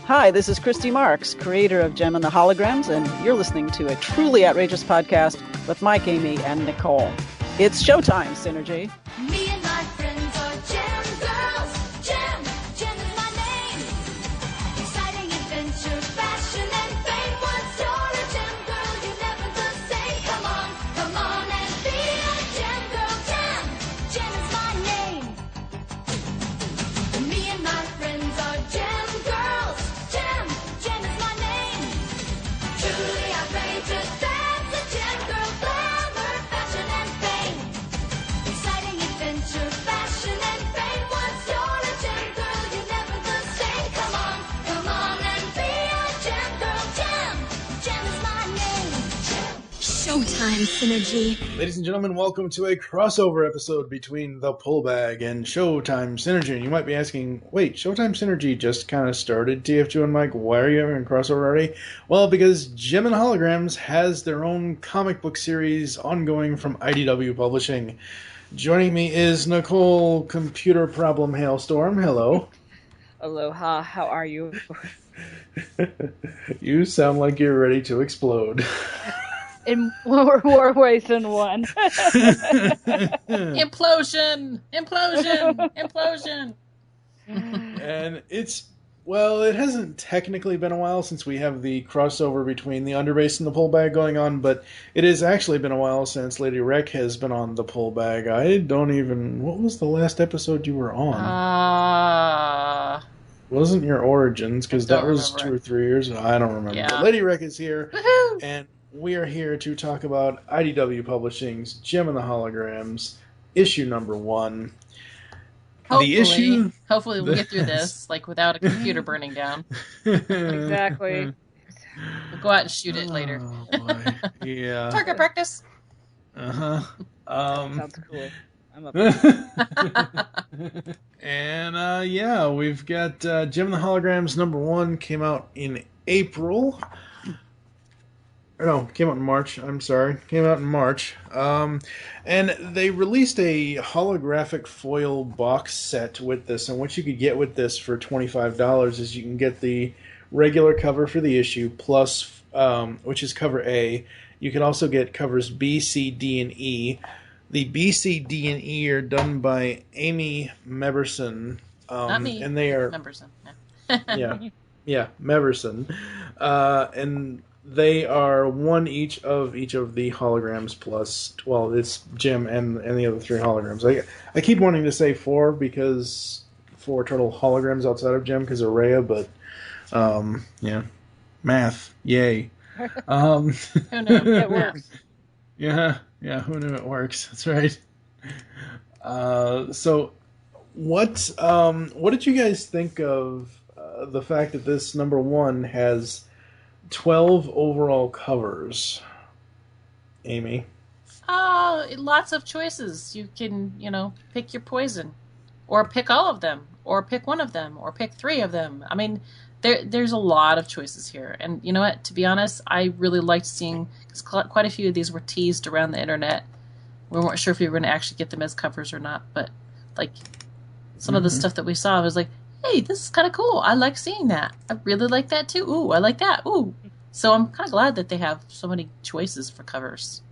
Hi, this is Christy Marks, creator of Jem and the Holograms, and you're listening to a truly outrageous podcast with Mike, Aimee, and Nicole. It's showtime, Synergy. Me and my friends are Jem girls. Jem, Jem is my name. Exciting adventure, fashion, and fame. Once you're a Jem girl, you're never the same. Come on and be a Jem girl. Jem, Jem is my name. Me and my friends are Jem girls. Jem, Jem is my name. Truly outrageous, that's a Jem girl. Glamour, fashion, and fame. Exciting adventure, fashion, and fame. Once you're a Jem girl, you're never the same. Come on and be a Jem girl. Jem, Jem is my name. Showtime Synergy. Ladies and gentlemen, welcome to a crossover episode between The Pullbag and Showtime Synergy. And you might be asking, wait, Showtime Synergy just kind of started, TF2 and Mike, why are you having a crossover already? Well, because Jem and Holograms has their own comic book series ongoing from IDW Publishing. Joining me is Nicole, Computer Problem Hailstorm. Hello. Aloha, how are you? You sound like you're ready to explode. In more ways than one. Implosion! Implosion! Implosion! And it hasn't technically been a while since we have the crossover between the Underbase and the Pullbag going on, but it has actually been a while since Lady Rec has been on the Pullbag. What was the last episode you were on? Wasn't your Origins, because that was 2 or 3 years ago. I don't remember. Yeah. But Lady Rec is here, Woohoo! and we are here to talk about IDW Publishing's Jem and the Holograms, issue number 1. Hopefully we'll get through this, without a computer burning down. Exactly. We'll go out and shoot it later. Oh, boy. Yeah. Target practice! Uh-huh. Sounds cool. I'm up. And, we've got Jem and the Holograms number 1 came out in April. No, came out in March. I'm sorry. Came out in March. And they released a holographic foil box set with this. And what you could get with this for $25 is you can get the regular cover for the issue, plus, which is cover A. You can also get covers B, C, D, and E. The B, C, D, and E are done by Aimee Meberson. Not me. And they are... Meberson. Yeah, Meberson. And they are one each of the holograms plus, well, it's Jem and the other 3 holograms. I keep wanting to say 4 because 4 total holograms outside of Jem because of Rhea, but math, yay. Who knew? It works. Yeah, who knew it works? That's right. So, what did you guys think of the fact that this number 1 has 12 overall covers? Aimee? Lots of choices. You can, pick your poison. Or pick all of them. Or pick one of them. Or pick 3 of them. I mean, there's a lot of choices here. And you know what? To be honest, I really liked seeing, because quite a few of these were teased around the internet. We weren't sure if we were going to actually get them as covers or not. But, some of the stuff that we saw, I was like, hey, this is kind of cool. I like seeing that. I really like that too. Ooh, I like that. Ooh. So I'm kind of glad that they have so many choices for covers.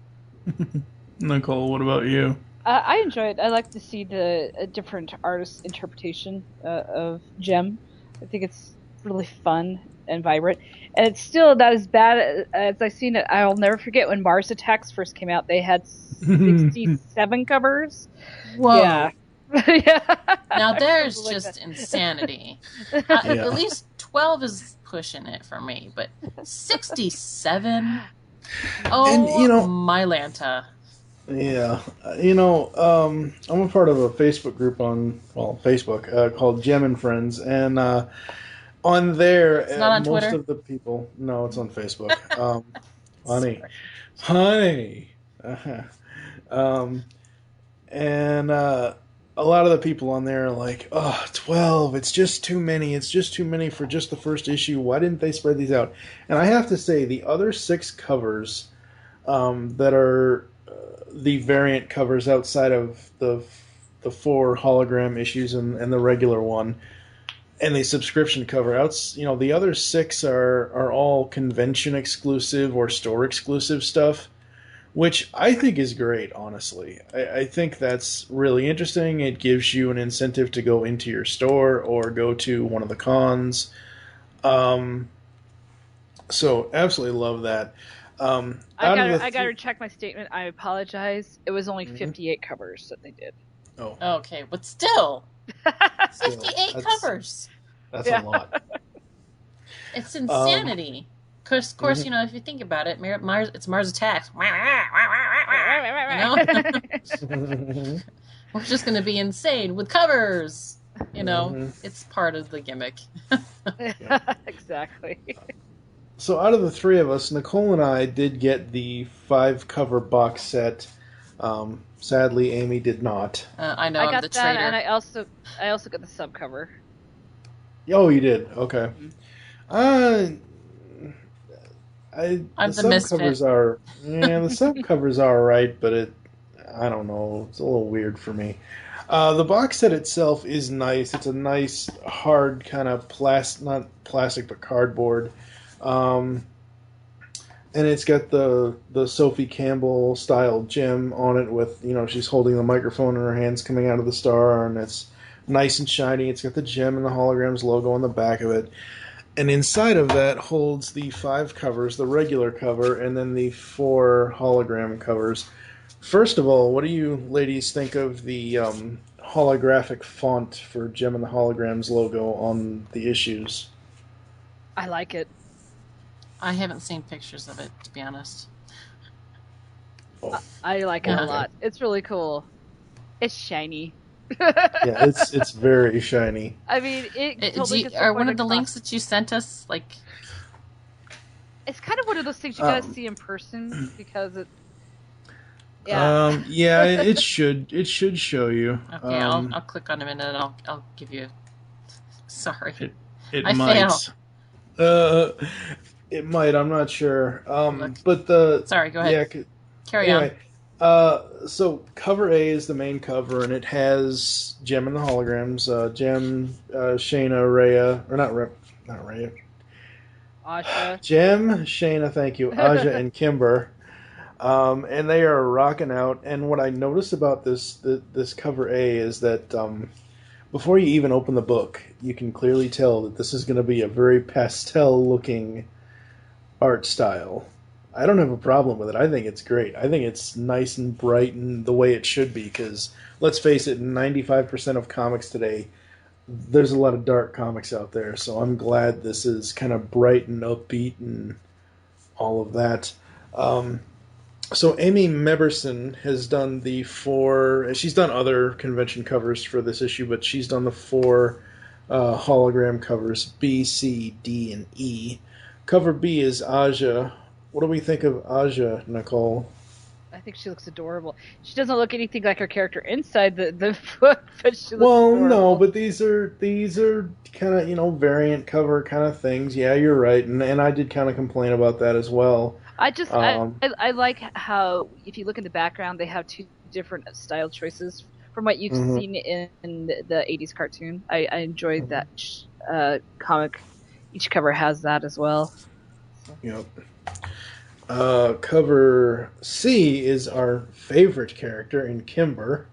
Nicole, what about you? I enjoy it. I like to see the different artist interpretation of Jem. I think it's really fun and vibrant. And it's still not as bad as I've seen it. I'll never forget when Mars Attacks first came out. They had 67 covers. Whoa. Yeah. Yeah. Now there's just insanity. At least 12 is pushing it for me, but 67? Oh, and, my Lanta. Yeah. I'm a part of a Facebook group on Facebook called Jem and Friends, and on there, it's not on most Twitter? of the people... No, it's on Facebook. Honey. And a lot of the people on there are like, 12, it's just too many. It's just too many for just the first issue. Why didn't they spread these out? And I have to say, the other 6 covers that are the variant covers outside of the 4 hologram issues and the regular one, and the subscription cover outs. The other 6 are all convention exclusive or store exclusive stuff, which I think is great, honestly. I think that's really interesting. It gives you an incentive to go into your store or go to one of the cons. So absolutely love that. I gotta check my statement. I apologize. It was only 58 covers that they did. Oh, Okay, but still, still, 58 covers. That's Yeah. a lot. It's insanity. Of course, if you think about it, it's Mars Attacks. We're just going to be insane with covers. It's part of the gimmick. Exactly. So out of the 3 of us, Nicole and I did get the 5-cover box set. Sadly, Aimee did not. I know I I'm got the that, traitor. and I also got the subcover. Oh, you did? Okay. I'm the subcovers misfit. the subcovers are alright, but I don't know, it's a little weird for me. The box set itself is nice. It's a nice hard kind of not plastic but cardboard, and it's got the Sophie Campbell style gem on it with she's holding the microphone in her hands coming out of the star, and it's nice and shiny. It's got the gem and the Holograms logo on the back of it. And inside of that holds the 5 covers, the regular cover, and then the 4 hologram covers. First of all, what do you ladies think of the holographic font for Jem and the Holograms logo on the issues? I like it. I haven't seen pictures of it, to be honest. Oh. I like it a Okay. lot. It's really cool. It's shiny. Yeah, it's very shiny. I mean, it totally gets Are one supported of the across- links that you sent us It's kind of one of those things you gotta see in person because it. Yeah, it should show you. Okay, I'll click on them and then I'll give you. Sorry, It I might. It might. I'm not sure. But the Sorry, go ahead. Yeah. Carry on. Anyway, so cover A is the main cover, and it has Jem and the Holograms. Jem, Shayna, Rhea, or not Rhea. Asha. Jem, Shayna, thank you, Aja, and Kimber. And they are rocking out. And what I noticed about this cover A is that before you even open the book, you can clearly tell that this is going to be a very pastel-looking art style. I don't have a problem with it. I think it's great. I think it's nice and bright and the way it should be, because let's face it, 95% of comics today, there's a lot of dark comics out there, so I'm glad this is kind of bright and upbeat and all of that. So Aimee Meberson has done she's done other convention covers for this issue, but she's done the 4 hologram covers, B, C, D, and E. Cover B is Aja. What do we think of Aja, Nicole? I think she looks adorable. She doesn't look anything like her character inside the book, but she looks Well, adorable. no, but these are kind of variant cover kind of things. Yeah, you're right, and I did kind of complain about that as well. I just Um, I like how if you look in the background, they have 2 different style choices from what you've Mhm. seen in the 80s cartoon. I enjoyed that comic. Each cover has that as well. Yep. Cover C is our favorite character in Kimber.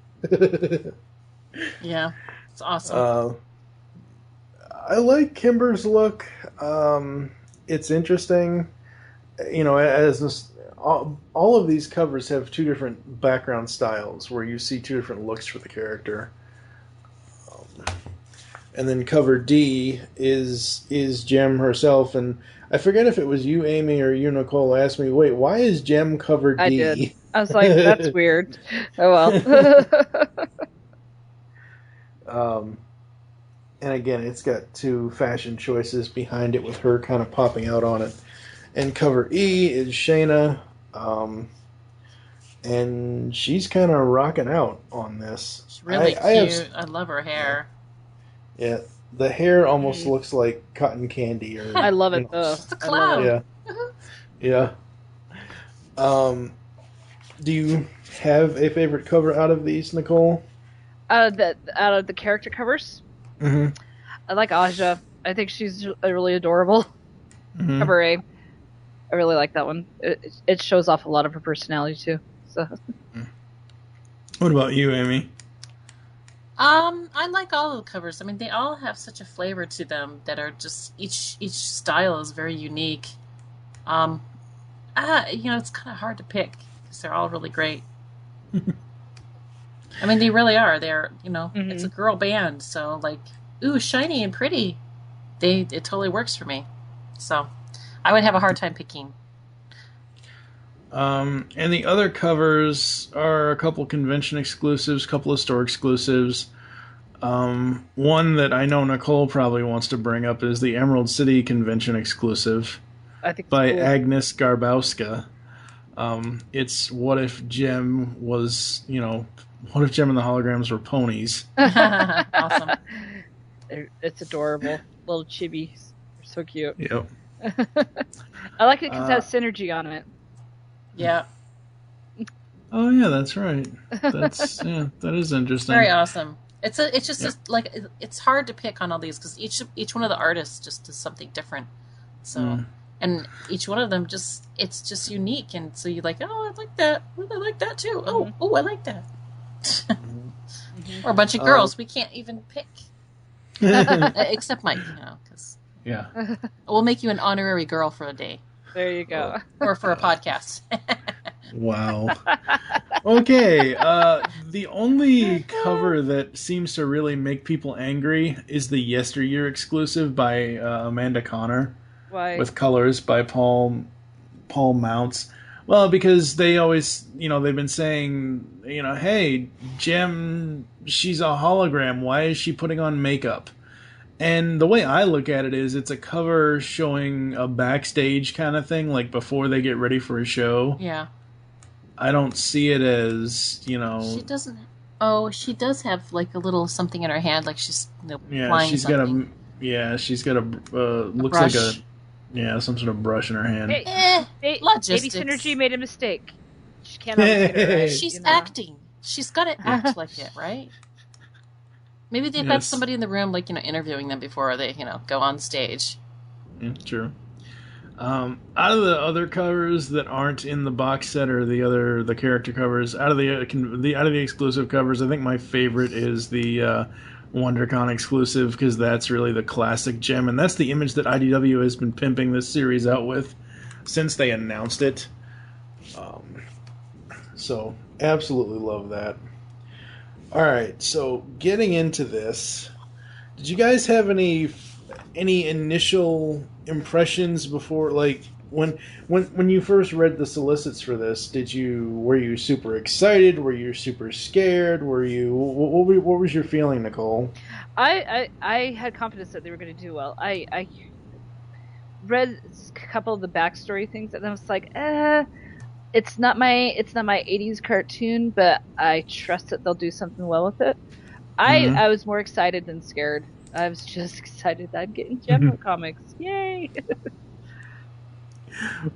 Yeah, it's awesome. I like Kimber's look. It's interesting. As this, all of these covers have 2 different background styles where you see 2 different looks for the character. And then cover D is Jem herself, and I forget if it was you, Aimee, or you, Nicole, asked me, wait, why is Jem cover D? I did. I was like, that's weird. Oh well. And again, it's got 2 fashion choices behind it with her kind of popping out on it. And cover E is Shayna, and she's kind of rocking out on this. She's really I cute. I love her hair. Yeah, the hair almost looks like cotton candy. Or I love it you know, though. It's a I love cloud. Yeah. Yeah. Do you have a favorite cover out of these, Nicole? Out of the character covers, Mm-hmm. I like Aja. I think she's really adorable. Mhm. Cover A. I really like that one. It shows off a lot of her personality too. So What about you, Aimee? I like all of the covers. I mean, they all have such a flavor to them that are just each style is very unique. It's kind of hard to pick because they're all really great. I mean, they really are. They're, it's a girl band, so like, ooh, shiny and pretty. It totally works for me. So, I would have a hard time picking. And the other covers are a couple convention exclusives, a couple of store exclusives. One that I know Nicole probably wants to bring up is the Emerald City convention exclusive I think by it's cool. Agnes Garbowska. It's what if Jem was, what if Jem and the Holograms were ponies? Awesome. It's adorable. Little chibis. They're so cute. Yep. I like it because it has synergy on it. Yeah. Oh yeah, that's right. That is interesting. Very awesome. It's it's hard to pick on all these because each one of the artists just does something different. So and each one of them it's just unique, and so you're like, oh, I like that. Oh, I like that too. Oh, I like that. Or a bunch of girls we can't even pick, except Mike, because we'll make you an honorary girl for a day. There you go. Or for a podcast. Wow. Okay, the only cover that seems to really make people angry is the Yesteryear exclusive by Amanda Connor. Why? With colors by Paul Mounts. Well, because they always, they've been saying, hey, Jem, she's a hologram. Why is she putting on makeup? And the way I look at it is it's a cover showing a backstage kind of thing, like before they get ready for a show. Yeah. I don't see it as, She doesn't. Oh, she does have like a little something in her hand, like she's flying she's something. she's got a looks brush. like some sort of brush in her hand. Hey, maybe Logistics. Synergy made a mistake. She can't always get it right, She's acting. She's got to act like it, right? Maybe they've got somebody in the room, like, interviewing them before they, go on stage. Yeah, true. Out of the other covers that aren't in the box set or the character covers, out of the exclusive covers, I think my favorite is the WonderCon exclusive, because that's really the classic Jem, and that's the image that IDW has been pimping this series out with since they announced it. So absolutely love that. All right, so getting into this, did you guys have any initial impressions before, like when you first read the solicits for this? Were you super excited? Were you super scared? What was your feeling, Nicole? I had confidence that they were going to do well. I read a couple of the backstory things, and I was like, it's not my 80s cartoon, but I trust that they'll do something well with it. I was more excited than scared. I was just excited that I'm getting Jem comics. Yay!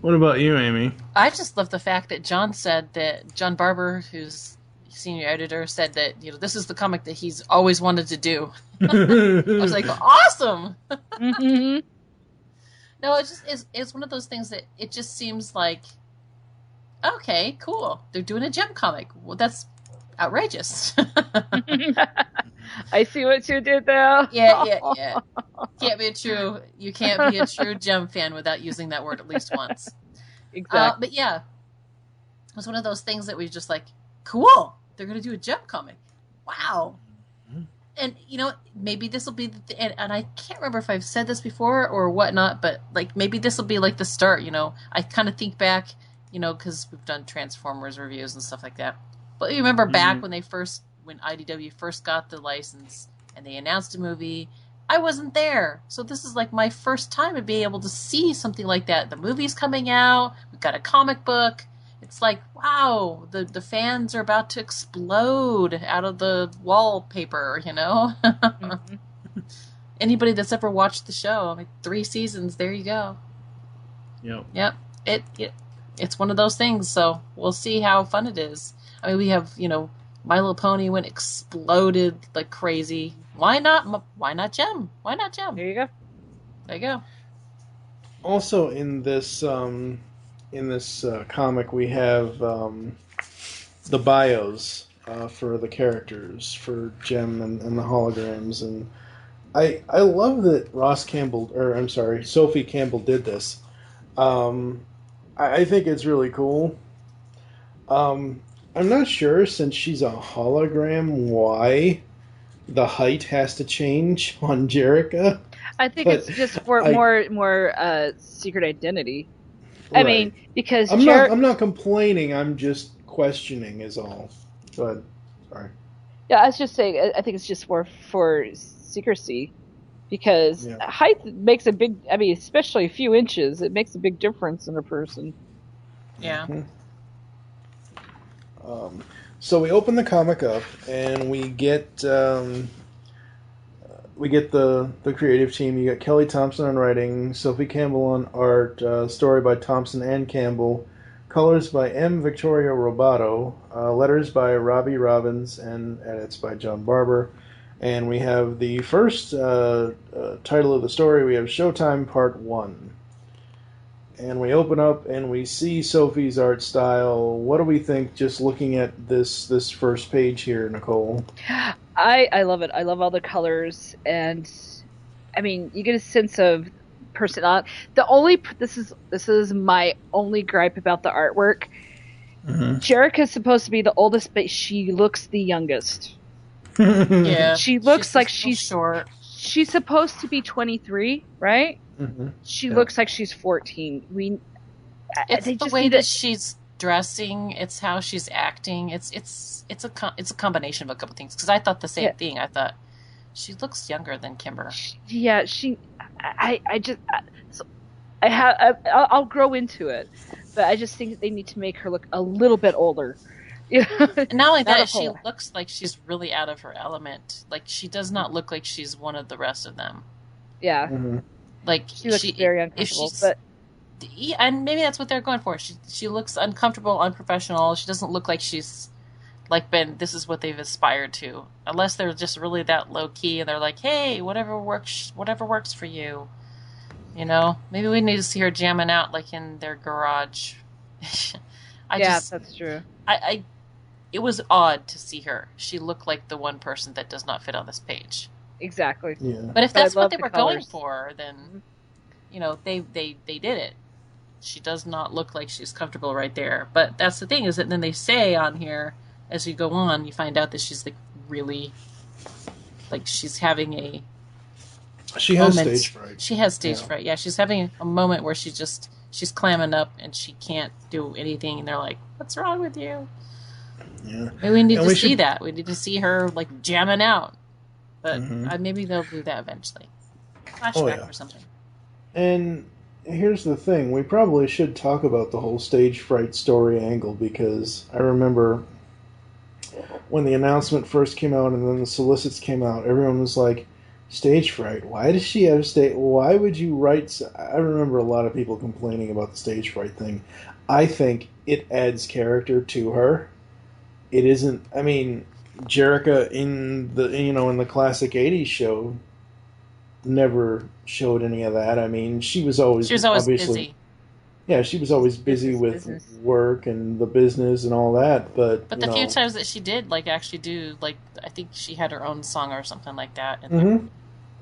What about you, Aimee? I just love the fact that John Barber, who's senior editor, said that this is the comic that he's always wanted to do. I was like, awesome. No, it's one of those things that it just seems like, okay, cool. They're doing a Jem comic. Well, that's outrageous. I see what you did there. Yeah. You can't be a true Jem fan without using that word at least once. Exactly. But yeah, it was one of those things that we just like, cool. They're going to do a Jem comic. Wow. And, maybe this will be, and I can't remember if I've said this before or whatnot, but like maybe this will be like the start, I kind of think back, because we've done Transformers reviews and stuff like that. But you remember back when IDW first got the license and they announced a movie, I wasn't there. So this is like my first time to be able to see something like that. The movie's coming out. We've got a comic book. It's like, wow, the fans are about to explode out of the wallpaper, Anybody that's ever watched the show, 3 seasons, there you go. Yep. It's one of those things, so we'll see how fun it is. We have, My Little Pony exploded like crazy. Why not? Why not Jem? Why not Jem? There you go. There you go. Also in this comic, we have the bios for the characters for Jem and the holograms, and I love that Sophie Campbell did this. I think it's really cool. I'm not sure, since she's a hologram, why the height has to change on Jerica. I think But it's just for more secret identity. I Right. mean, because I'm not complaining. I'm just questioning, is all. But sorry. yeah, I was just saying. I think it's just more for secrecy, because Yeah. height makes a big. I mean, especially a few inches, it makes a big difference in a person. Yeah. So we open the comic up and we get the creative team. You got Kelly Thompson on writing, Sophie Campbell on art, story by Thompson and Campbell, colors by M. Victoria Robato, letters by Robbie Robbins, and edits by John Barber. And we have the first title of the story. We have Showtime Part 1. And we open up and we see Sophie's art style. What do we think just looking at this first page here, Nicole? I love it. I love all the colors, and I mean, you get a sense of personality. This is my only gripe about the artwork. Jerica's supposed to be the oldest, but she looks the youngest. Yeah. She looks She's like just she's short. She's supposed to be 23, right? She Yeah. looks like she's 14. It's they the just way need that to- she's dressing. It's how she's acting. It's a combination of a couple things. Because I thought the same Yeah. thing. I thought she looks younger than Kimber. Yeah, I'll grow into it, but I just think that they need to make her look a little bit older. Yeah. And not only Not a that, she whole. looks like she's really out of her element. Like she does not look like she's one of the rest of them. Yeah, Like she looks very uncomfortable. But Yeah, and maybe that's what they're going for. She looks uncomfortable, unprofessional. She doesn't look like she's this is what they've aspired to. Unless they're just really that low key and they're like, hey, whatever works for you. You know? Maybe we need to see her jamming out like in their garage. that's true. It was odd to see her. She looked like the one person that does not fit on this page. Exactly. Yeah. But if But I that's what love they the were going colors. for, then they did it. She does not look like she's comfortable right there. But that's the thing, is that then they say on here, as you go on, you find out that she's really she's having a She has moment. stage fright. She has stage Yeah. fright. Yeah, she's having a moment where she's clamming up and she can't do anything, and they're like, "What's wrong with you?" Yeah. Maybe we need And to we see should- that. We need to see her jamming out. But Mhm. maybe they'll do that eventually. Flashback Oh, yeah. or something. And here's the thing. We probably should talk about the whole stage fright story angle, because I remember when the announcement first came out and then the solicits came out, everyone was like, stage fright? Why does she have why would you write... I remember a lot of people complaining about the stage fright thing. I think it adds character to her. It isn't... I mean, Jerica in the classic 80s show never showed any of that. I mean, she was always obviously busy. Yeah, she was always busy with Business. work and the business and all that. But But few times that she did actually do I think she had her own song or something like that. And Mm-hmm.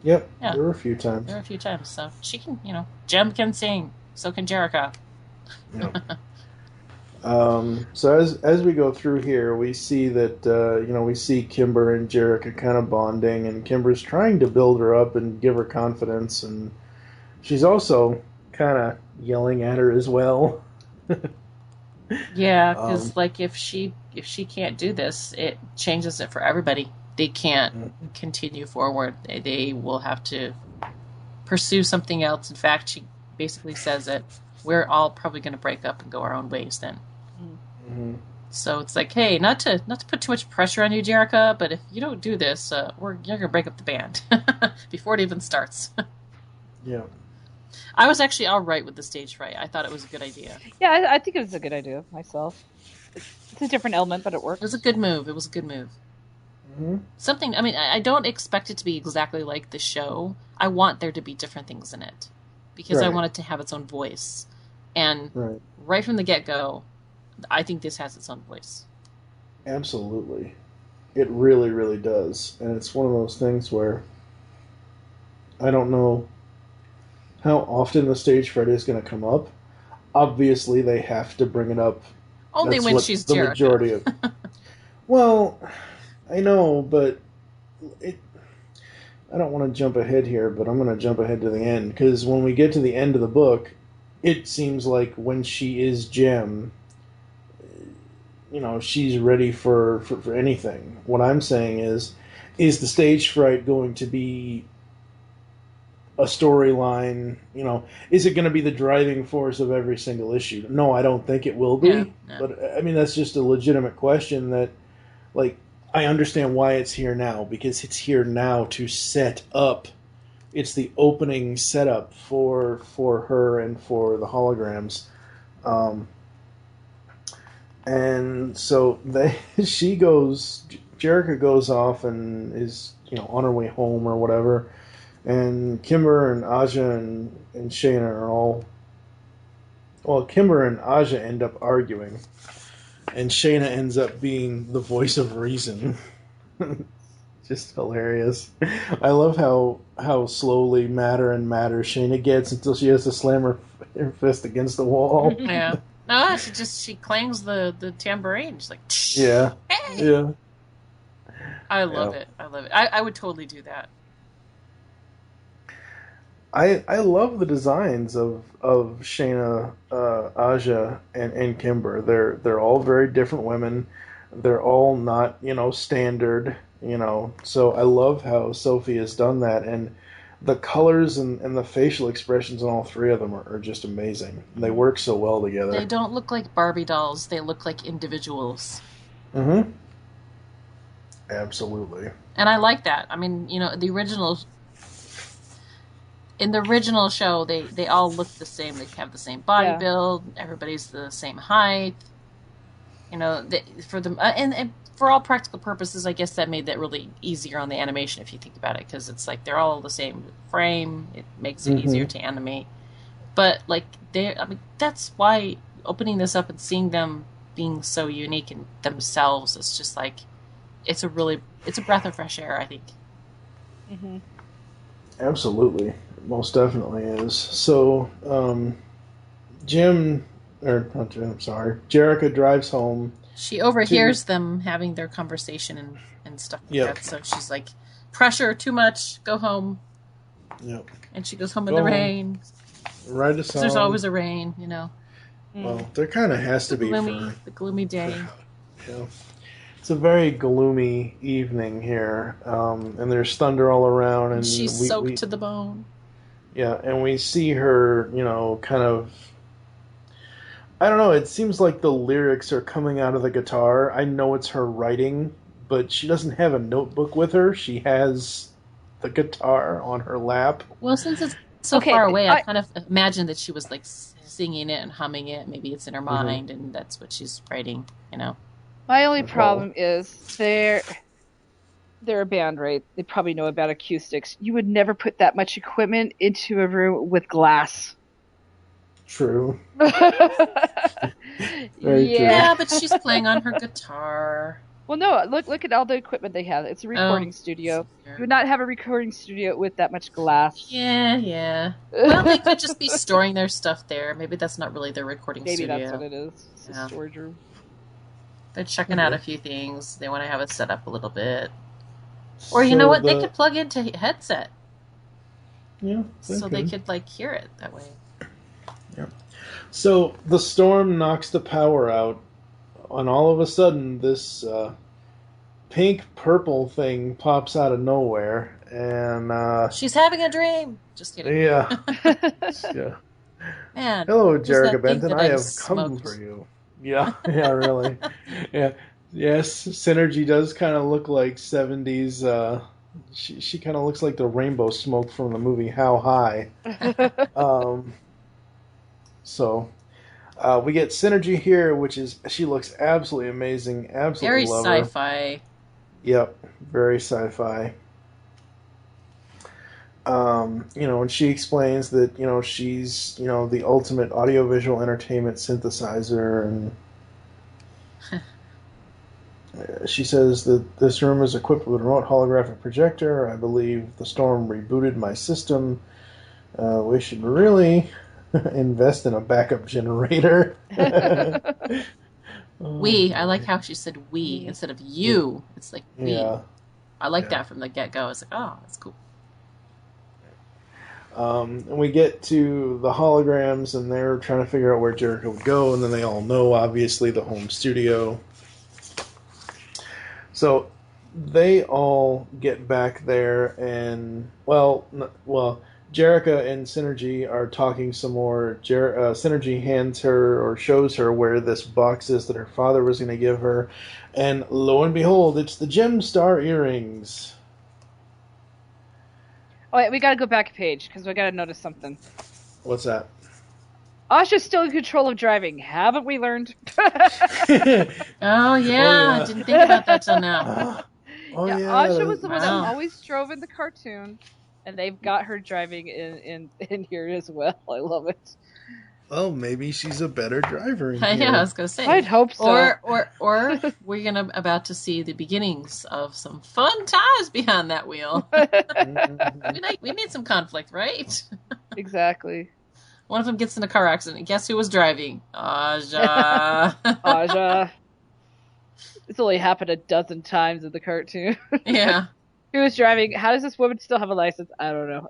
Yep, Yeah. there were a few times. there were a few times, so she can, Jem can sing, so can Jerica. Yep. So as we go through here, we see that we see Kimber and Jerica kind of bonding, and Kimber's trying to build her up and give her confidence, and she's also kind of yelling at her as well. Yeah, because if she can't do this, it changes it for everybody. They can't continue forward. They will have to pursue something else. In fact, she basically says that we're all probably going to break up and go our own ways then. Mm-hmm. So it's like, hey, not to put too much pressure on you, Jerica, but if you don't do this, you're going to break up the band before it even starts. Yeah. I was actually all right with the stage fright. I thought it was a good idea. Yeah, I think it was a good idea myself. It's a different element, but it It works. was a good move. It was a good move. Something, I mean, I don't expect it to be exactly like the show. I want there to be different things in it. Because I Right. want it to have its own voice. And Right. right from the get-go, I think this has its own voice. Absolutely. It really, really does. And it's one of those things where I don't know how often the stage fright is going to come up. Obviously, they have to bring it up. Only That's when what she's the Jericho. majority of. Well, I know, but I don't want to jump ahead here, but I'm going to jump ahead to the end because when we get to the end of the book, it seems like when she is Jem, she's ready for anything. What I'm saying is the stage fright going to be a storyline? Is it going to be the driving force of every single issue? No, I don't think it will be. Yeah. But I mean, that's just a legitimate question that, like, I understand why it's here now, because it's here now to set up. It's the opening setup for her and for the holograms. And so Jerica goes off and is, on her way home or whatever. And Kimber and Aja and Shayna are all... Well, Kimber and Aja end up arguing. And Shayna ends up being the voice of reason. Just hilarious. I love how slowly madder and madder Shayna gets until she has to slam her fist against the wall. Yeah. No, she clangs the tambourine. She's like, Yeah. hey! Yeah. I love it. I love it. I would totally do that. I love the designs of Shayna, Aja, and Kimber. They're all very different women. They're all not, standard, So I love how Sophie has done that, and the colors and the facial expressions on all three of them are just amazing. They work so well together. They don't look like Barbie dolls. They look like individuals. Mm-hmm. Absolutely. And I like that. I mean, in the original show, they all look the same. They have the same body build. Everybody's the same height. For them, and for all practical purposes, I guess that made that really easier on the animation if you think about it, because it's like they're all the same frame. It makes it easier to animate. But that's why opening this up and seeing them being so unique in themselves is just like it's a breath of fresh air, I think. Mm-hmm. Absolutely. Most definitely is. So, Jerica drives home. She overhears them having their conversation and stuff like that. So she's like, pressure, too much, go home. Yep. And she goes home in the rain. Write a song. There's always a rain, Well, there kind of has to be. The gloomy day. Yeah. It's a very gloomy evening here, and there's thunder all around. And she's soaked to the bone. Yeah, and we see her, kind of... I don't know, it seems like the lyrics are coming out of the guitar. I know it's her writing, but she doesn't have a notebook with her. She has the guitar on her lap. Well, since it's so far away, I kind of imagined that she was, like, singing it and humming it. Maybe it's in her mind, and that's what she's writing, My only problem is they're a band, right? They probably know about acoustics. You would never put that much equipment into a room with glass. True. Yeah, but she's playing on her guitar. Well, no, look at all the equipment they have. It's a recording studio. You would not have a recording studio with that much glass. Yeah. Well, they could just be storing their stuff there. Maybe that's not really their recording studio. Maybe that's what it is. It's a storage room. They're checking out a few things. They want to have it set up a little bit. Or you know what? They could plug into a headset. Yeah. They could hear it that way. Yeah. So the storm knocks the power out, and all of a sudden this pink-purple thing pops out of nowhere, and she's having a dream. Just kidding. Yeah. Yeah. Man. Hello, Jerica Benton. I have smoked. come for you. Yeah. Yeah. Really. Yeah. Yes. Synergy does kind of look like 70s. She kind of looks like the rainbow smoke from the movie How High. So we get Synergy here, which is she looks absolutely amazing. Absolutely very love her. sci-fi. Yep, very sci-fi. And she explains that, she's, the ultimate audiovisual entertainment synthesizer, and she says that this room is equipped with a remote holographic projector. I believe the storm rebooted my system. We should really invest in a backup generator. I like how she said we instead of you. It's like we. Yeah. I like that from the get-go. It's like, oh, that's cool. And we get to the holograms, and they're trying to figure out where Jericho would go, and then they all know, obviously, the home studio. So they all get back there, and, Jerica and Synergy are talking some more. Synergy hands her, or shows her, where this box is that her father was going to give her, and lo and behold, it's the Gem Star earrings. Oh, wait, we gotta go back a page, because we gotta notice something. What's that? Asha's still in control of driving. Haven't we learned? Oh, yeah. I didn't think about that till now. Asha was the one that Wow. always drove in the cartoon, and they've got her driving in here as well. I love it. Well, maybe she's a better driver. In here. Yeah, I was gonna say. I'd hope so. Or we're about to see the beginnings of some fun times behind that wheel. we need some conflict, right? Exactly. One of them gets in a car accident. Guess who was driving? Aja. Aja. It's only happened a dozen times in the cartoon. Yeah. Who was driving? How does this woman still have a license? I don't know.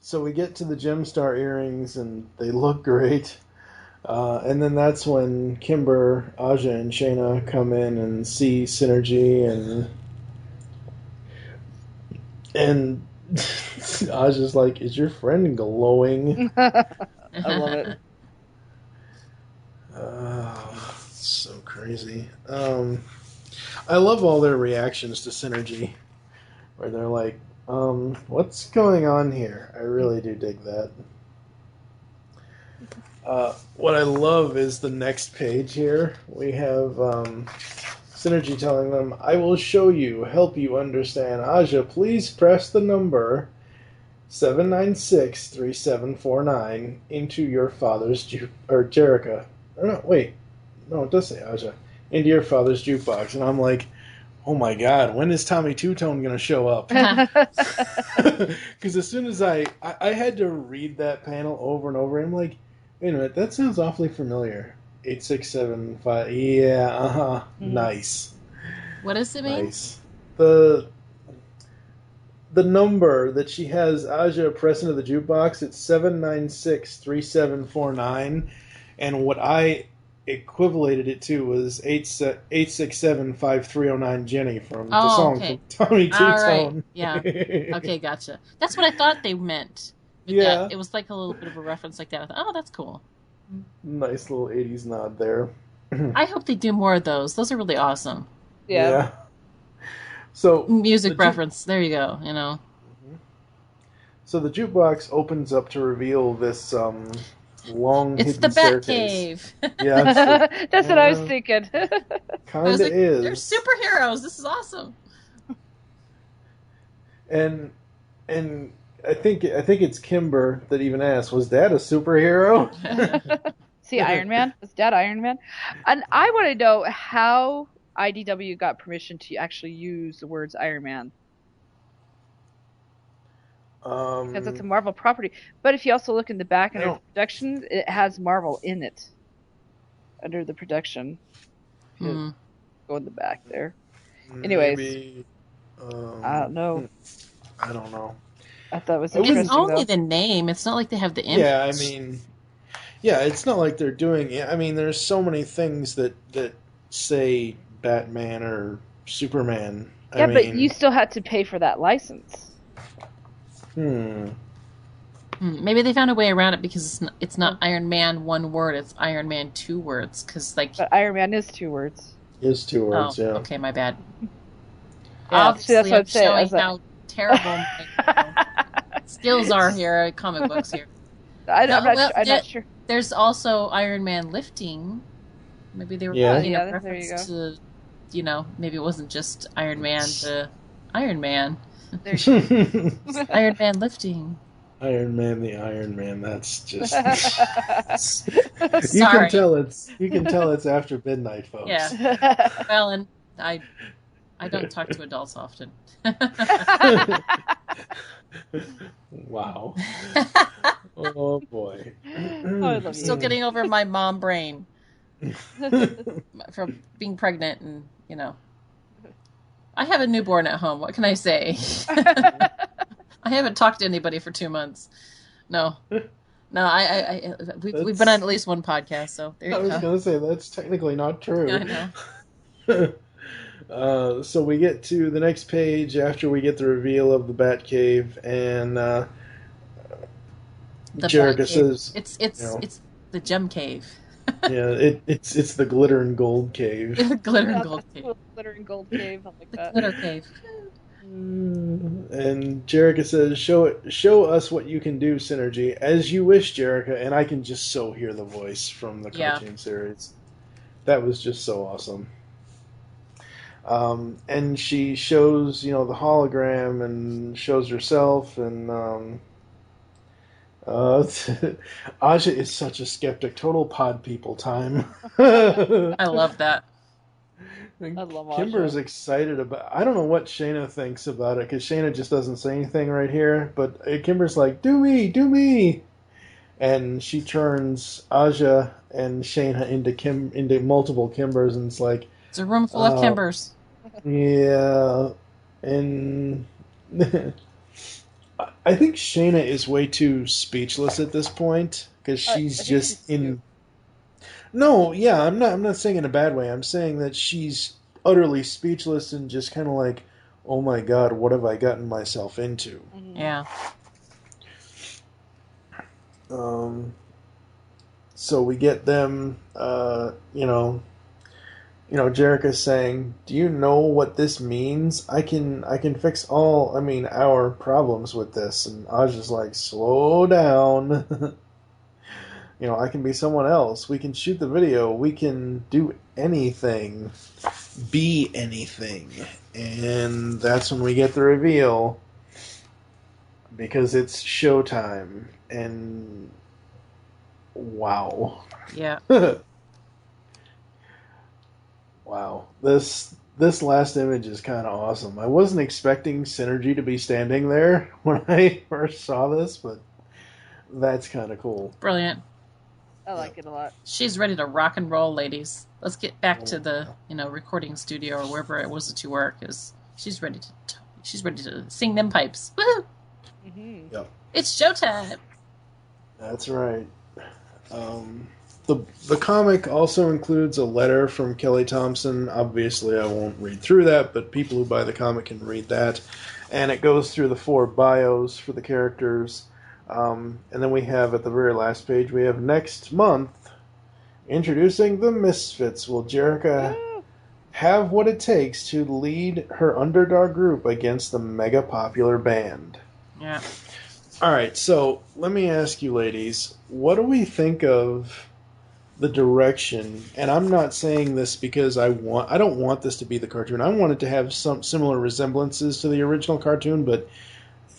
So we get to the Gem Star earrings, and they look great. And then that's when Kimber, Aja, and Shayna come in and see Synergy, and Aja's like, "Is your friend glowing?" I love it. So crazy. I love all their reactions to Synergy, where they're like, what's going on here? I really do dig that. What I love is the next page here. We have Synergy telling them, "I will show you, help you understand. Aja, please press the number 7963749 into your father's Jerica." Or no, wait. No, it does say Aja. Into your father's jukebox. And I'm like, oh my god, when is Tommy Two-Tone going to show up? Because as soon as I had to read that panel over and over, I'm like, wait a minute, that sounds awfully familiar. 8675, yeah, nice. What does it mean? Nice. The number that she has Aja press into the jukebox, it's 7963749, and what I equivalated it to was 8675309 Jenny from the song from Tommy Two-Tone. All right. Yeah. Okay, gotcha. That's what I thought they meant. Yeah. That. It was like a little bit of a reference like that. I thought, oh, that's cool. Nice little 80s nod there. I hope they do more of those. Those are really awesome. Yeah. So Music reference. There you go. You know. So the jukebox opens up to reveal this long It's hidden the staircase. Batcave. Yeah, That's what I was thinking. kind I of was like, is. they're superheroes. This is awesome. And I think it's Kimber that even asked, "Was Dad a superhero?" See, Iron Man? Was Dad Iron Man? And I want to know how IDW got permission to actually use the words Iron Man. Because it's a Marvel property. But if you also look in the back under production, it has Marvel in it. Under the production. Go in the back there. Anyways. Maybe, I don't know. I don't know. I thought it was interesting. It's only though. the name. It's not like they have the image. Yeah, I mean, it's not like they're doing it. I mean, there's so many things that say Batman or Superman. Yeah, but you still had to pay for that license. Maybe they found a way around it because it's not Iron Man one word. It's Iron Man two words. Because But Iron Man is two words. Is two words. Yeah. Okay, my bad. Yeah, Obviously, that's what I'm I'm saying. showing how terrible my skills are here at comic books here. I'm not sure. There's also Iron Man lifting. Maybe they were Yeah. putting Yeah, a there you reference to, maybe it wasn't just Iron Man to Iron Man. There you go. Iron Man lifting. Iron Man, the Iron Man. That's just Sorry. you can tell it's after midnight, folks. Yeah. Well, and I don't talk to adults often. Wow. Oh boy. I love Still you. getting over my mom brain from being pregnant, and I have a newborn at home. What can I say? I haven't talked to anybody for 2 months. No. We've been on at least one podcast, so there you I was go. gonna say that's technically not true. I know. So we get to the next page after we get the reveal of the Batcave, and The Jerica Bat says, Cave. It's you know, it's the Gem Cave. "Yeah, it's the glitter and gold cave." Glitter and Gold Cave. Glitter and gold cave. I like The that. Glitter Cave. And Jerica says, "Show us what you can do, Synergy, as you wish, Jerica." And I can just so hear the voice from the cartoon series. That was just so awesome. And she shows, the hologram, and shows herself, and Aja is such a skeptic. Total pod people time. I love that. I love Kimber's Aja. excited about. I don't know what Shayna thinks about it, because Shayna just doesn't say anything right here. But Kimber's like, "Do me," and she turns Aja and Shayna into multiple Kimbers, and it's like, It's a room full of Kimbers. yeah, and I think Shayna is way too speechless at this point, because she's I think just she's in. too. No, yeah, I'm not saying in a bad way. I'm saying that she's utterly speechless and just kind of like, "Oh my God, what have I gotten myself into?" Yeah. So we get them, Jerica's saying, "Do you know what this means? I can fix our problems with this." And Aja's like, "Slow down." I can be someone else. We can shoot the video. We can do anything. Be anything. And that's when we get the reveal. Because it's showtime. And wow. Yeah. Wow. This last image is kind of awesome. I wasn't expecting Synergy to be standing there when I first saw this, but that's kind of cool. Brilliant. I like it a lot. She's ready to rock and roll, ladies. Let's get back to the, recording studio or wherever it was that you work, because she's ready to sing them pipes. Woohoo! Mm-hmm. Yep. It's showtime. That's right. The comic also includes a letter from Kelly Thompson. Obviously, I won't read through that, but people who buy the comic can read that. And it goes through the 4 bios for the characters. And then we have, at the very last page, we have next month, introducing the Misfits. Will Jerica have what it takes to lead her underdog group against the mega popular band? Yeah. Alright, so let me ask you ladies, what do we think of the direction? And I'm not saying this because I don't want this to be the cartoon. I want it to have some similar resemblances to the original cartoon, but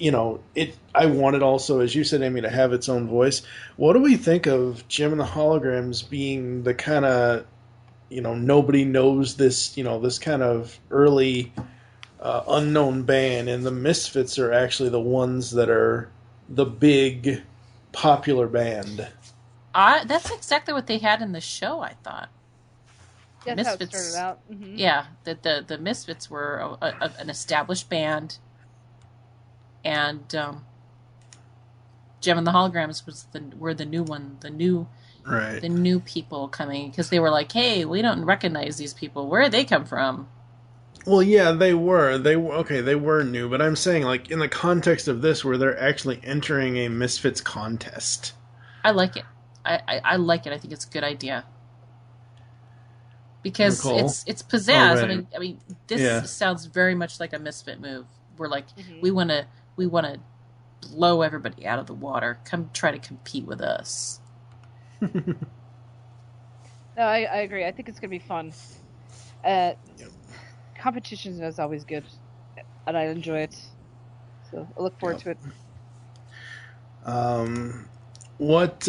I want it also, as you said, Aimee, to have its own voice. What do we think of Jem and the Holograms being the kind of, nobody knows this, this kind of early unknown band, and the Misfits are actually the ones that are the big popular band? That's exactly what they had in the show, I thought. That's Misfits, how it started out. Mm-hmm. Yeah, the Misfits were an established band, and Jem and the Holograms were the new one, the new people coming, because they were like, "Hey, we don't recognize these people. Where did they come from?" Well, yeah, they were new, but I'm saying, like, in the context of this, where they're actually entering a Misfits contest. I like it. I like it. I think it's a good idea. Because Nicole? it's pizzazz. Oh, right. I mean, this sounds very much like a Misfit move. We're like, we want to blow everybody out of the water. Come try to compete with us. No, I agree. I think it's gonna be fun. Competition is always good, and I enjoy it. So I look forward to it. What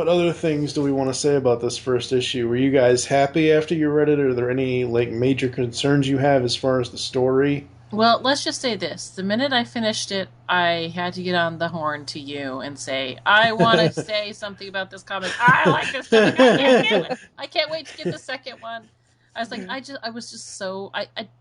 other things do we want to say about this first issue? Were you guys happy after you read it? Are there any like major concerns you have as far as the story? Well, let's just say this. The minute I finished it, I had to get on the horn to you and say, I want to say something about this comic. I like this comic. I can't wait to get the second one. I was like, I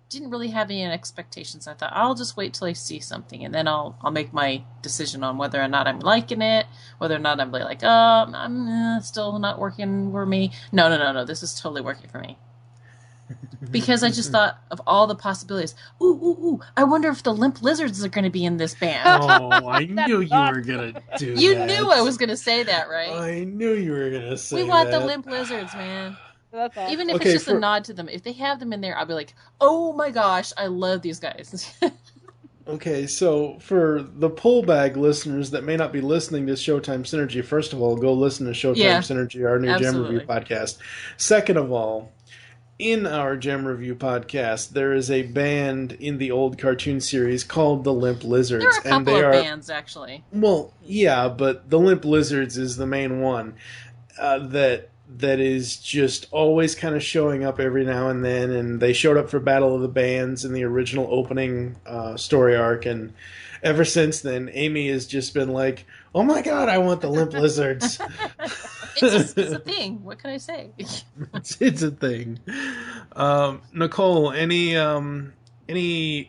didn't really have any expectations. I thought, I'll just wait till I see something, and then I'll make my decision on whether or not I'm liking it, whether or not I'm like, I'm still not working for me. No, this is totally working for me. Because I just thought of all the possibilities. Ooh, I wonder if the limp lizards are going to be in this band. Oh, I knew you were going to do that. You knew I was going to say that, right? I knew you were going to say that. We want the limp lizards, man. That's awesome. Even if it's just a nod to them. If they have them in there, I'll be like, oh my gosh, I love these guys. Okay, so for the pull bag listeners that may not be listening to Showtime Synergy, first of all, go listen to Showtime Synergy, our new Gem Review podcast. Second of all, in our Gem Review podcast, there is a band in the old cartoon series called the Limp Lizards. There are a couple of bands, actually. Well, yeah, but the Limp Lizards is the main one that is just always kind of showing up every now and then, and they showed up for Battle of the Bands in the original opening story arc, and ever since then, Aimee has just been like, oh my god, I want the Limp Lizards. It's a thing. What can I say? It's a thing. Nicole, any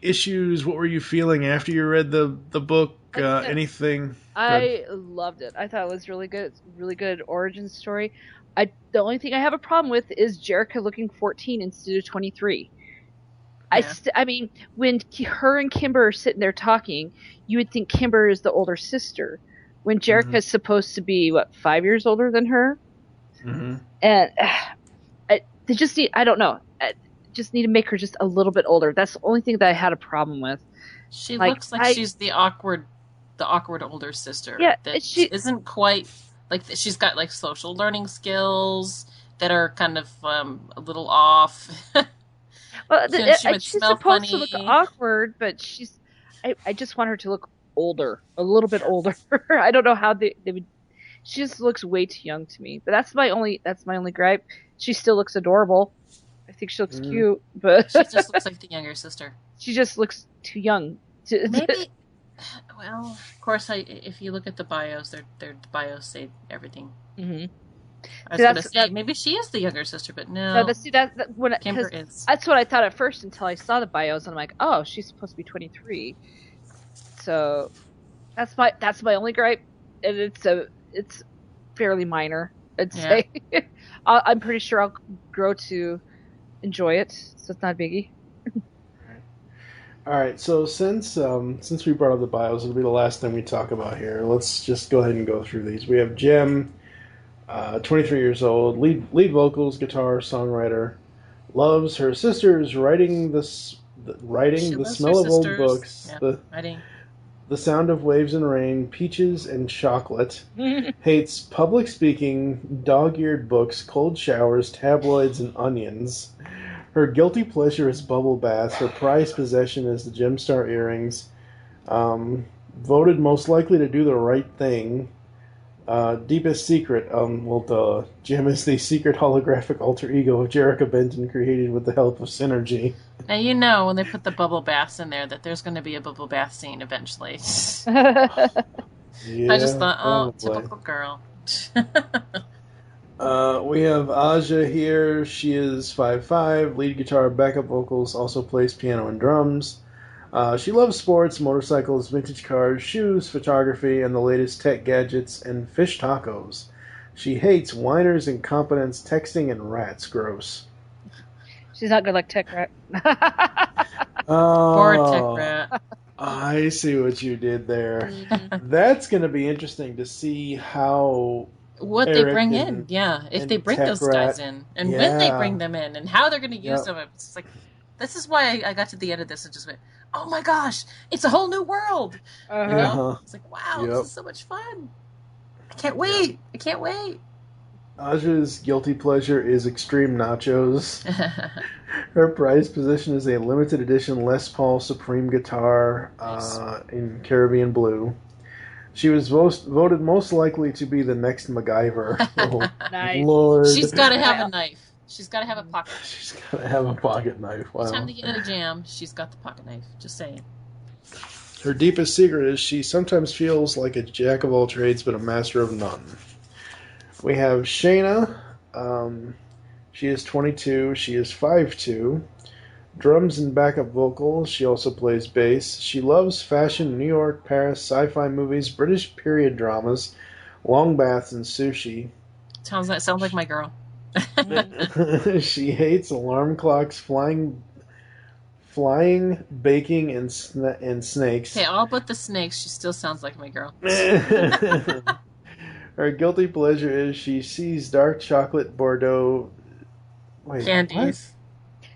issues? What were you feeling after you read the book? Anything? I loved it. I thought it was really good. It's a really good origin story. The only thing I have a problem with is Jerica looking 14 instead of 23. Yeah. I mean, when her and Kimber are sitting there talking, you would think Kimber is the older sister, when Jerica is supposed to be 5 years older than her. Mm-hmm. And they just need, I don't know, just need to make her just a little bit older. That's the only thing that I had a problem with. She looks like she's the awkward older sister. Yeah, that she isn't quite. Like, she's got, like, social learning skills that are kind of a little off. Well, she's supposed to look awkward, but I just want her to look older, a little bit older. I don't know how they would. She just looks way too young to me. But that's my only gripe. She still looks adorable. I think she looks cute, but she just looks like the younger sister. She just looks too young. Maybe. Well, of course, if you look at the bios, their bios say everything. Mm-hmm. I was going to say maybe she is the younger sister, but no. Kimber is. That's what I thought at first until I saw the bios, and I'm like, oh, she's supposed to be 23. So that's my only gripe, and it's fairly minor. I'd say. I'm pretty sure I'll grow to enjoy it, so it's not a biggie. All right, so since we brought up the bios, it'll be the last thing we talk about here. Let's just go ahead and go through these. We have Jem, 23 years old, lead vocals, guitar, songwriter, loves her sisters, writing the smell of old books, the sound of waves and rain, peaches and chocolate, hates public speaking, dog-eared books, cold showers, tabloids, and onions. Her guilty pleasure is bubble baths. Her prized possession is the Gemstar earrings. Voted most likely to do the right thing. Deepest secret. Jem is the secret holographic alter ego of Jerica Benton, created with the help of Synergy. Now you know when they put the bubble baths in there that there's going to be a bubble bath scene eventually. Yeah, I just thought, typical girl. We have Aja here. She is 5'5", lead guitar, backup vocals, also plays piano and drums. She loves sports, motorcycles, vintage cars, shoes, photography, and the latest tech gadgets and fish tacos. She hates whiners, incompetence, texting, and rats. Gross. She's not good like Tech Rat. Poor Tech Rat. I see what you did there. That's going to be interesting to see how... What Eric they bring in, if they bring those guys in, and when they bring them in, and how they're going to use them. It's just like, this is why I got to the end of this and just went, oh my gosh, it's a whole new world. You know? It's like, wow, this is so much fun. I can't wait. Aja's guilty pleasure is extreme nachos. Her prized possession is a limited edition Les Paul Supreme guitar in Caribbean blue. She was voted most likely to be the next MacGyver. Oh, Nice. Lord. She's got to have a knife. She's got to have a pocket. She's got to have a pocket knife. Wow. Time to get in a jam. She's got the pocket knife. Just saying. Her deepest secret is she sometimes feels like a jack of all trades but a master of none. We have Shayna. She is 22. She is 5'2". Drums and backup vocals. She also plays bass. She loves fashion, New York, Paris, sci-fi movies, British period dramas, long baths, and sushi. Sounds like my girl. She hates alarm clocks, flying, baking, and snakes. Okay, all but the snakes. She still sounds like my girl. Her guilty pleasure is she sees dark chocolate Bordeaux Candies.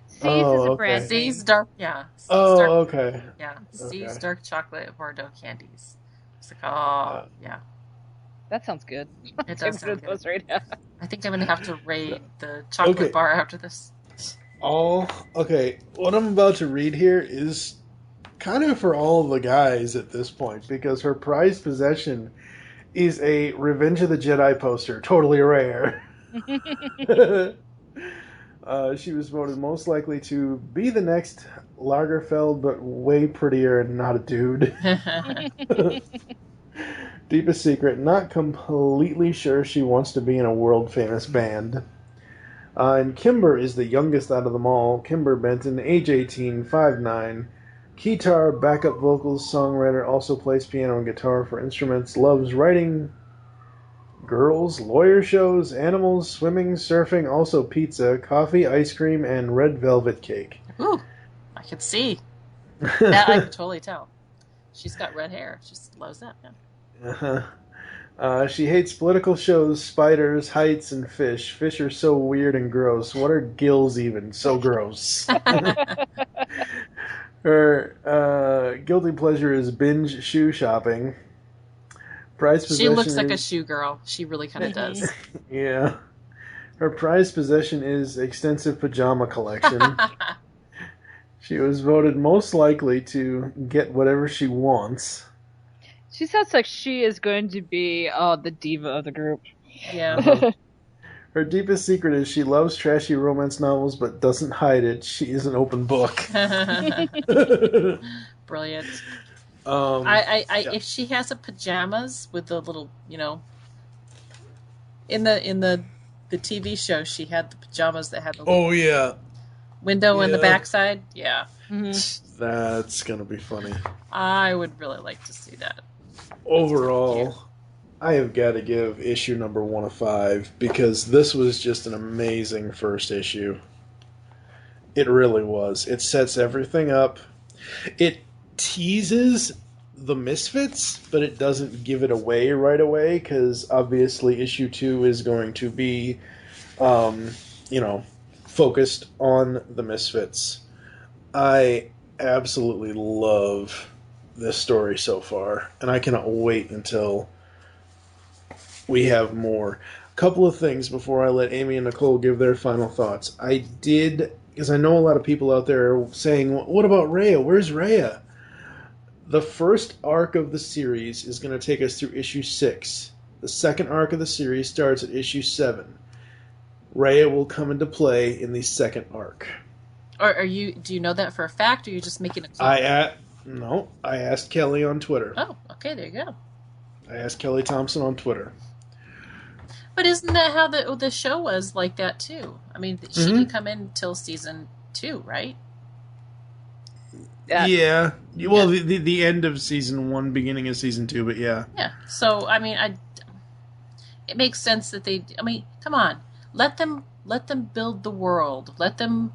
C's is a brand name. C's dark, yeah. C's Oh, dark, okay. yeah. C's Okay. dark chocolate Bordeaux candies. It's like, oh, yeah. That sounds good. It does Take sound one of those good. right now. I think I'm gonna have to raid the chocolate Okay. bar after this. Okay, what I'm about to read here is kind of for all the guys at this point, because her prized possession is a Revenge of the Jedi poster, totally rare. She was voted most likely to be the next Lagerfeld, but way prettier and not a dude. Deepest secret, not completely sure she wants to be in a world-famous band. And Kimber is the youngest out of them all. Kimber Benton, age 18, 5'9". Guitar, backup vocals, songwriter, also plays piano and guitar for instruments, loves writing, girls, lawyer shows, animals, swimming, surfing, also pizza, coffee, ice cream, and red velvet cake. Ooh, I could see. That I could totally tell. She's got red hair. She just loves that, man. She hates political shows, spiders, heights, and fish. Fish are so weird and gross. What are gills even? So gross. Her guilty pleasure is binge shoe shopping. Prized She possession looks like a is- shoe girl. She really kind of does. Yeah. Her prized possession is extensive pajama collection. She was voted most likely to get whatever she wants. She sounds like she is going to be the diva of the group. Yeah. Her deepest secret is she loves trashy romance novels but doesn't hide it. She is an open book. Brilliant. Yeah. If she has a pajamas with the little, in the TV show, she had the pajamas that had the little Oh, yeah. window in the Yeah. backside. Yeah. That's going to be funny. I would really like to see that. Overall, I have got to give issue number 1 of 5 because this was just an amazing first issue. It really was. It sets everything up. It teases the Misfits, but it doesn't give it away right away because obviously issue 2 is going to be, focused on the Misfits. I absolutely love this story so far, and I cannot wait until we have more. A couple of things before I let Aimee and Nicole give their final thoughts. I did, because I know a lot of people out there are saying, what about Rhea? Where's Rhea? The first arc of the series is going to take us through issue 6. The second arc of the series starts at issue 7. Rhea will come into play in the second arc. Or do you know that for a fact, or are you just making a claim? I asked Kelly on Twitter. Oh, okay, there you go. I asked Kelly Thompson on Twitter. But isn't that how the show was like that too? I mean, she didn't come in till season 2, right? Yeah. Well, the end of season 1, beginning of season 2, but yeah. Yeah. So I mean, it makes sense that they. I mean, come on, let them build the world. Let them,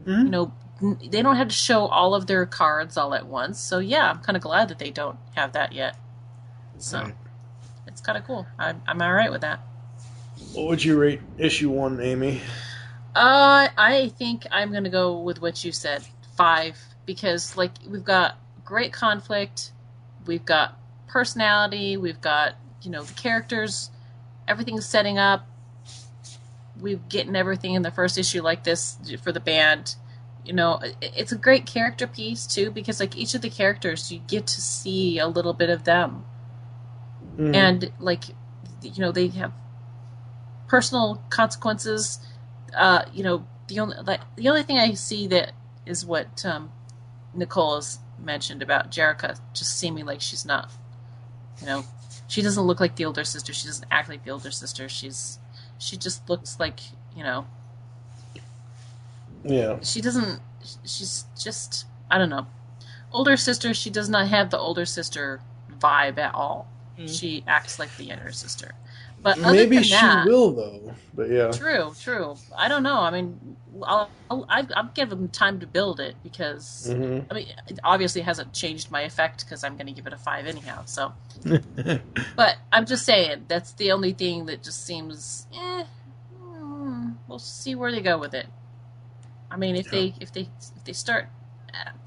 they don't have to show all of their cards all at once. So yeah, I'm kind of glad that they don't have that yet. So Right. it's kind of cool. I'm all right with that. What would you rate issue 1, Aimee? I think I'm gonna go with what you said, 5, because we've got great conflict, we've got personality, we've got the characters, everything's setting up. we're getting everything in the first issue like this for the band. You know, it's a great character piece too, because like each of the characters, you get to see a little bit of them, and like, you know, they have personal consequences. You know, the only thing I see that is what Nicole has mentioned about Jerica just seeming like she's not, you know, she doesn't look like the older sister. She doesn't act like the older sister. She just looks like, you know. Yeah. She's just, I don't know. Older sister, she does not have the older sister vibe at all. She acts like the younger sister. But other maybe than she that, will though. But yeah. True. I don't know. I mean, I'll give them time to build it because I mean, it obviously hasn't changed my effect because I'm going to give it a 5 anyhow. So, but I'm just saying that's the only thing that just seems. We'll see where they go with it. I mean, if they start,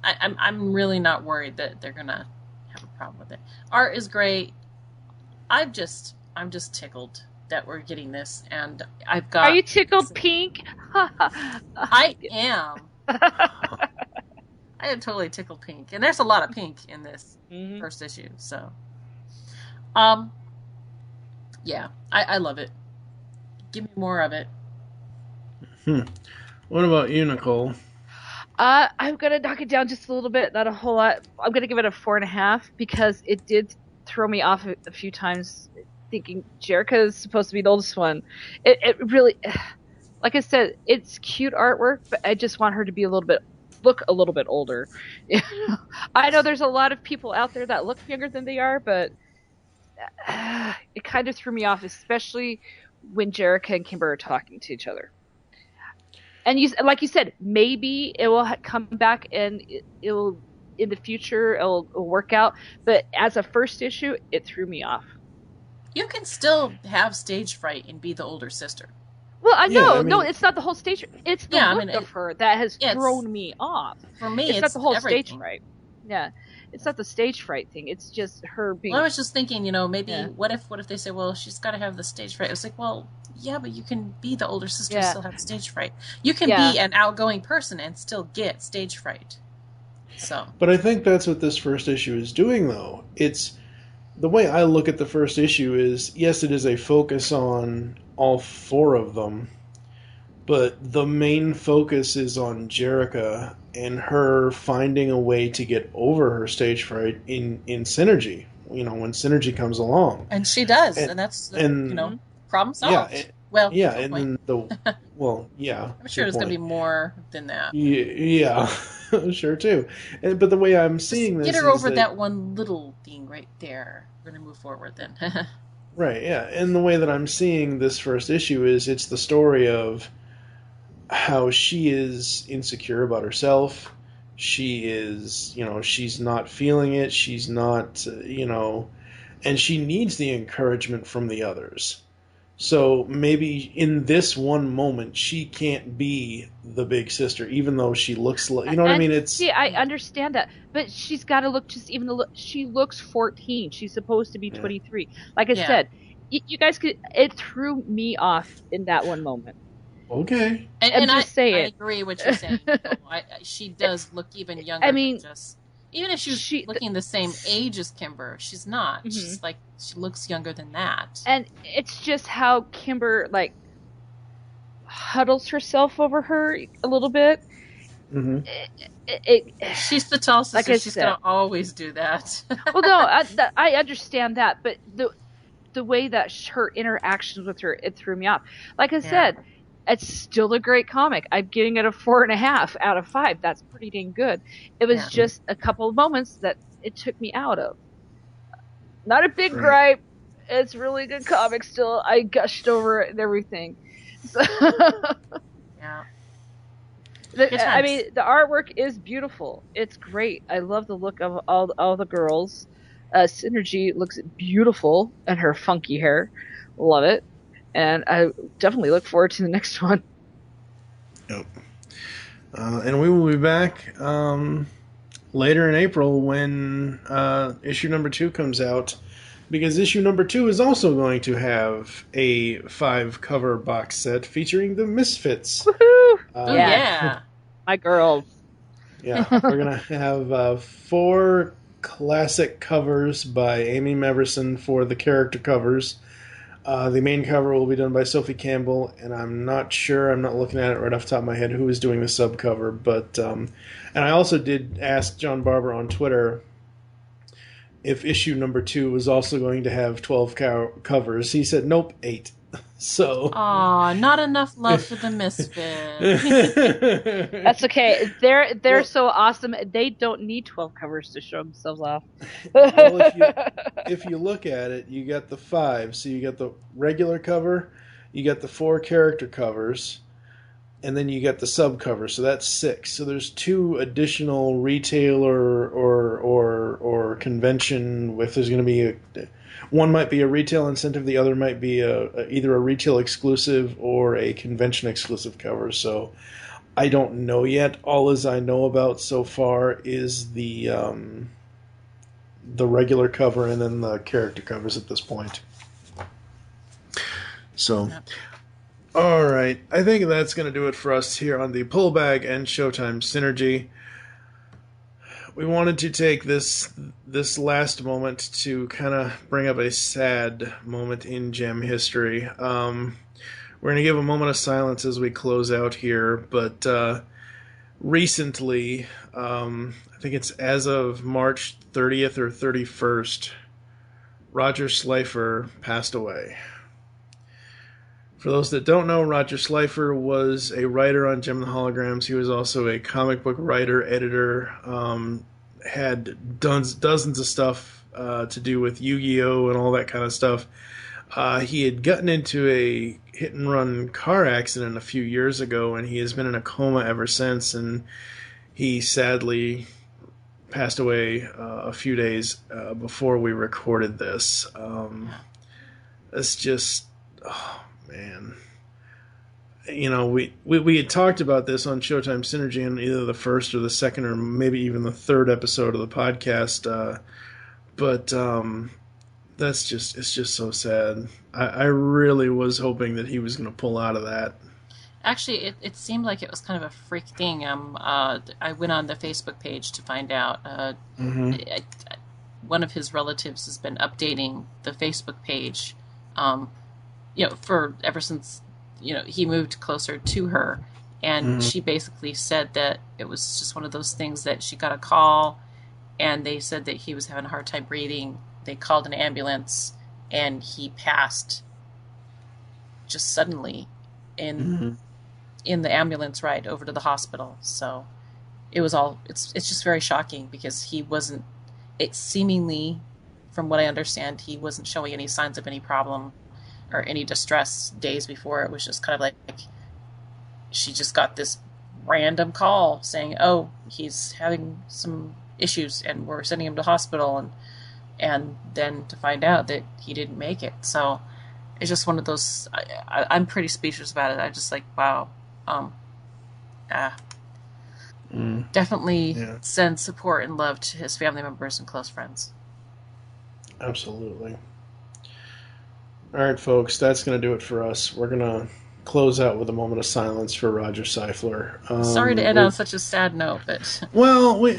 I'm really not worried that they're gonna have a problem with it. Art is great. I'm just tickled that we're getting this, and I've got. Are you tickled pink? I am. I am totally tickled pink, and there's a lot of pink in this first issue. So, yeah, I love it. Give me more of it. What about you, Nicole? I'm gonna knock it down just a little bit, not a whole lot. I'm gonna give it a 4.5 because it did throw me off a few times, thinking Jerica is supposed to be the oldest one. It really, like I said, it's cute artwork, but I just want her to be look a little bit older. I know there's a lot of people out there that look younger than they are, but it kind of threw me off, especially when Jerica and Kimber are talking to each other. And like you said, maybe it will come back and it will in the future it'll work out. But as a first issue, it threw me off. You can still have stage fright and be the older sister. Well, I know. I mean, no, it's not the whole stage. It's the look of her that has thrown me off. For me, it's not the whole everything. stage fright. Yeah, it's not the stage fright thing. It's just her being. Well, I was just thinking, you know, maybe what if they say, well, she's got to have the stage fright? It was like, well, yeah, but you can be the older sister and still have stage fright. You can be an outgoing person and still get stage fright. So, but I think that's what this first issue is doing, though. It's the way I look at the first issue is, yes, it is a focus on all 4 of them, but the main focus is on Jerica and her finding a way to get over her stage fright in Synergy. You know, when Synergy comes along, and she does, and that's you know, problem solved. I'm sure there's going to be more than that. Yeah, sure too. But the way I'm seeing this, get her over that one little thing right there. We're going to move forward then. Right, yeah. And the way that I'm seeing this first issue is it's the story of how she is insecure about herself. She is, you know, she's not feeling it. She's not, you know, and she needs the encouragement from the others. So maybe in this one moment, she can't be the big sister, even though she looks like, you know what I mean? It's. See, I understand that, but she's got to look she looks 14. She's supposed to be 23. Like I said, you guys it threw me off in that one moment. Okay. And I agree with what you're saying. She does look even younger. I mean, even if she's looking the same age as Kimber, she's not. Mm-hmm. She's like, she looks younger than that. And it's just how Kimber, like, huddles herself over her a little bit. Mm-hmm. She's the tall sister. Like she's going to always do that. Well, no, I understand that, but the way that her interactions with her, it threw me off. Like I said, it's still a great comic. I'm giving it a 4.5 out of 5. That's pretty dang good. It was just a couple of moments that it took me out of. Not a big gripe. It's really good comic still. I gushed over it and everything. So Yeah. I mean, the artwork is beautiful. It's great. I love the look of all the girls. Synergy looks beautiful, and her funky hair. Love it. And I definitely look forward to the next one. Yep. And we will be back later in April when issue number 2 comes out. because issue number 2 is also going to have a 5-cover box set featuring the Misfits. Woohoo! Oh, Yeah. yeah. My girls. Yeah, we're going to have 4 classic covers by Aimee Meverson for the character covers. The main cover will be done by Sophie Campbell, and I'm not sure, I'm not looking at it right off the top of my head, who is doing the subcover. But, and I also did ask John Barber on Twitter if issue number 2 was also going to have 12 covers. He said, nope, 8. So. Aw, not enough love for the Misfits. That's okay. They're Well- so awesome. They don't need 12 covers to show themselves off. Well, if you look at it, you got the 5. So you got the regular cover, you got the 4 character covers, and then you got the subcover. So that's 6. So there's 2 additional retailer or convention. If there's going to be one might be a retail incentive, the other might be either a retail exclusive or a convention exclusive cover. So I don't know yet. All as I know about so far is the regular cover and then the character covers at this point. So, all right. I think that's going to do it for us here on the Pullbag and Showtime Synergy. We wanted to take this last moment to kind of bring up a sad moment in Jem history. We're going to give a moment of silence as we close out here, but recently, I think it's as of March 30th or 31st, Roger Slifer passed away. For those that don't know, Roger Slifer was a writer on Jem and the Holograms. He was also a comic book writer, editor, had dozens of stuff to do with Yu-Gi-Oh! And all that kind of stuff. He had gotten into a hit-and-run car accident a few years ago, and he has been in a coma ever since, and he sadly passed away a few days before we recorded this. It's just... Oh, man. You know, we had talked about this on Showtime Synergy in either the first or the second or maybe even the third episode of the podcast, but it's just so sad. I really was hoping that he was going to pull out of that. Actually, it seemed like it was kind of a freak thing. I went on the Facebook page to find out. One of his relatives has been updating the Facebook page, for ever since he moved closer to her, and she basically said that it was just one of those things that she got a call, and they said that he was having a hard time breathing. They called an ambulance, and he passed just suddenly in the ambulance ride over to the hospital. So it's just very shocking because he wasn't. It seemingly, from what I understand, he wasn't showing any signs of any problem or any distress days before. It was just kind of like she just got this random call saying, oh, he's having some issues and we're sending him to hospital, and then to find out that he didn't make it. So it's just one of those, I'm pretty speechless about it. I just like, wow. Definitely send support and love to his family members and close friends. Absolutely. All right, folks, that's going to do it for us. We're going to close out with a moment of silence for Roger Seifler. Sorry to end on such a sad note, but... Well, we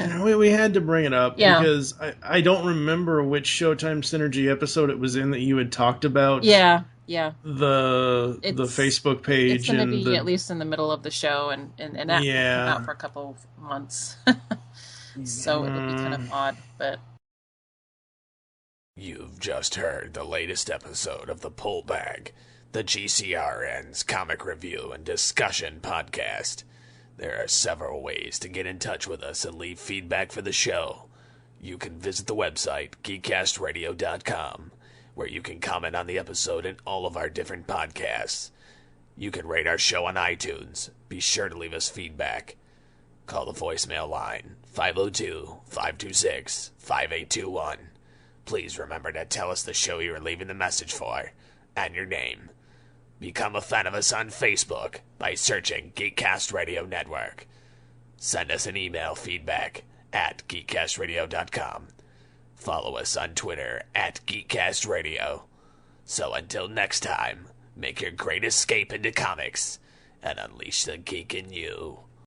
had to bring it up because I don't remember which Showtime Synergy episode it was in that you had talked about. Yeah. The Facebook page. It's going to be at least in the middle of the show, and that came out for a couple of months. So it'll be kind of odd, but... You've just heard the latest episode of The Pullbag, the GCRN's comic review and discussion podcast. There are several ways to get in touch with us and leave feedback for the show. You can visit the website, geekcastradio.com, where you can comment on the episode and all of our different podcasts. You can rate our show on iTunes. Be sure to leave us feedback. Call the voicemail line, 502-526-5821. Please remember to tell us the show you are leaving the message for, and your name. Become a fan of us on Facebook by searching Geekcast Radio Network. Send us an email feedback at geekcastradio.com. Follow us on Twitter at Geekcast Radio. So until next time, make your great escape into comics and unleash the geek in you.